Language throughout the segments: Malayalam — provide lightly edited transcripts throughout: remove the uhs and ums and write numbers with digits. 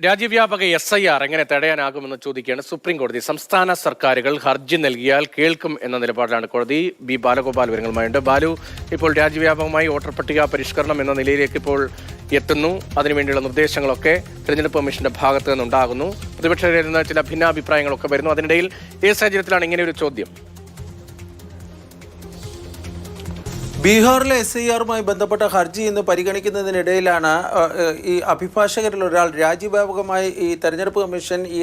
രാജ്യവ്യാപക SIR എങ്ങനെ തടയാനാകുമെന്ന് ചോദിക്കുകയാണ് സുപ്രീം കോടതി. സംസ്ഥാന സർക്കാരുകൾ ഹർജി നൽകിയാൽ കേൾക്കും എന്ന നിലപാടിലാണ് കോടതി. ബി ബാലഗോപാൽ വിവരങ്ങളുമായുണ്ട്. ബാലു, ഇപ്പോൾ രാജ്യവ്യാപകമായി വോട്ടർ പട്ടിക പരിഷ്കരണം എന്ന നിലയിലേക്ക് ഇപ്പോൾ എത്തുന്നു. അതിനുവേണ്ടിയുള്ള നിർദ്ദേശങ്ങളൊക്കെ തെരഞ്ഞെടുപ്പ് കമ്മീഷന്റെ ഭാഗത്ത് നിന്നുണ്ടാകുന്നു. പ്രതിപക്ഷത്തിൽ നിന്ന് ചില ഭിന്നാഭിപ്രായങ്ങളൊക്കെ വരുന്നു. അതിനിടയിൽ ഏത് സാഹചര്യത്തിലാണ് ഇങ്ങനെ ഒരു ചോദ്യം? ബീഹാറിലെ SIRമായി ബന്ധപ്പെട്ട ഹർജി ഇന്ന് പരിഗണിക്കുന്നതിനിടയിലാണ് ഈ അഭിഭാഷകരിൽ ഒരാൾ രാജ്യവ്യാപകമായി ഈ തെരഞ്ഞെടുപ്പ് കമ്മീഷൻ ഈ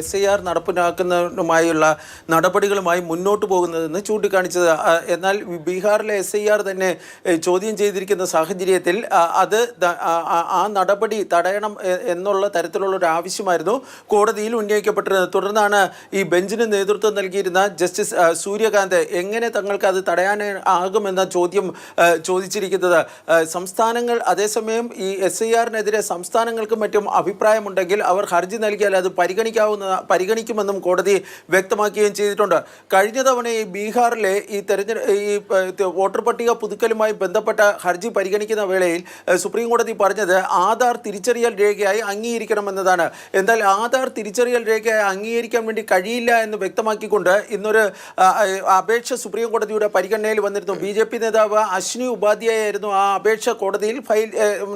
SIR നടപ്പിലാക്കുന്നതിനുമായുള്ള നടപടികളുമായി മുന്നോട്ട് പോകുന്നതെന്ന് ചൂണ്ടിക്കാണിച്ചത്. എന്നാൽ ബീഹാറിലെ SIR തന്നെ ചോദ്യം ചെയ്തിരിക്കുന്ന സാഹചര്യത്തിൽ അത് ആ നടപടി തടയണം എന്നുള്ള തരത്തിലുള്ള ഒരു ആവശ്യമായിരുന്നു കോടതിയിൽ ഉന്നയിക്കപ്പെട്ടിരുന്നത്. തുടർന്നാണ് ഈ ബെഞ്ചിന് നേതൃത്വം നൽകിയിരുന്ന ജസ്റ്റിസ് സൂര്യകാന്ത് എങ്ങനെ തങ്ങൾക്ക് അത് തടയാനാകുമെന്ന ചോദ്യം ചോദിച്ചിരിക്കുന്നത്. സംസ്ഥാനങ്ങൾ അതേസമയം ഈ SIRനെതിരെ സംസ്ഥാനങ്ങൾക്കും മറ്റും അഭിപ്രായമുണ്ടെങ്കിൽ അവർ ഹർജി നൽകിയാൽ അത് പരിഗണിക്കുമെന്നും കോടതി വ്യക്തമാക്കുകയും ചെയ്തിട്ടുണ്ട്. കഴിഞ്ഞ തവണ ഈ ബീഹാറിലെ ഈ വോട്ടർ പട്ടിക പുതുക്കലുമായി ബന്ധപ്പെട്ട ഹർജി പരിഗണിക്കുന്ന വേളയിൽ സുപ്രീം കോടതി പറഞ്ഞത് ആധാർ തിരിച്ചറിയൽ രേഖയായി അംഗീകരിക്കണമെന്നതാണ്. എന്നാൽ ആധാർ തിരിച്ചറിയൽ രേഖയായി അംഗീകരിക്കാൻ വേണ്ടി കഴിയില്ല എന്ന് വ്യക്തമാക്കിക്കൊണ്ട് ഇന്നൊരു അപേക്ഷ സുപ്രീം കോടതിയുടെ പരിഗണനയിൽ വന്നിരുന്നു. BJP നേതാവ് അശ്വിനി ഉപാധ്യായ ആയിരുന്നു ആ അപേക്ഷ കോടതിയിൽ ഫയൽ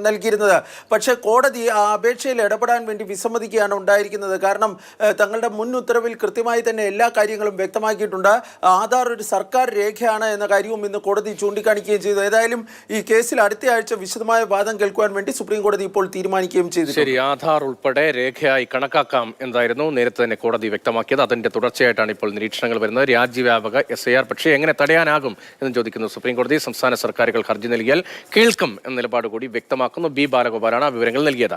നൽകിയിരുന്നത്. പക്ഷേ കോടതി ആ അപേക്ഷയിൽ ഇടപെടാൻ വേണ്ടി വിസമ്മതിക്കുകയാണ് ഉണ്ടായിരിക്കുന്നത്. കാരണം തങ്ങളുടെ മുൻ ഉത്തരവിൽ കൃത്യമായി തന്നെ എല്ലാ കാര്യങ്ങളും വ്യക്തമാക്കിയിട്ടുണ്ട്. ആധാർ ഒരു സർക്കാർ രേഖയാണ് എന്ന കാര്യവും ഇന്ന് കോടതി ചൂണ്ടിക്കാണിക്കുകയും ചെയ്തു. ഏതായാലും ഈ കേസിൽ അടുത്ത ആഴ്ച വിശദമായ വാദം കേൾക്കുവാൻ വേണ്ടി സുപ്രീം കോടതി ഇപ്പോൾ തീരുമാനിക്കുകയും ചെയ്തു. ശരി, ആധാർ ഉൾപ്പെടെ രേഖയായി കണക്കാക്കാം എന്തായിരുന്നു നേരത്തെ തന്നെ കോടതി വ്യക്തമാക്കിയത്. അതിന്റെ തുടർച്ചയായിട്ടാണ് ഇപ്പോൾ നിരീക്ഷണങ്ങൾ വരുന്നത്. രാജ്യവ്യാപക SIR പക്ഷേ എങ്ങനെ തടയാനാകും എന്ന് ചോദിക്കുന്നു സുപ്രീം കോടതി. സംസ്ഥാന സർക്കാരുകൾ ഹർജി നൽകിയാൽ കേൾക്കും എന്ന നിലപാട് കൂടി വ്യക്തമാക്കുന്നു. ബി ബാലഗോപാലാണ് ആ വിവരങ്ങൾ നൽകിയത്.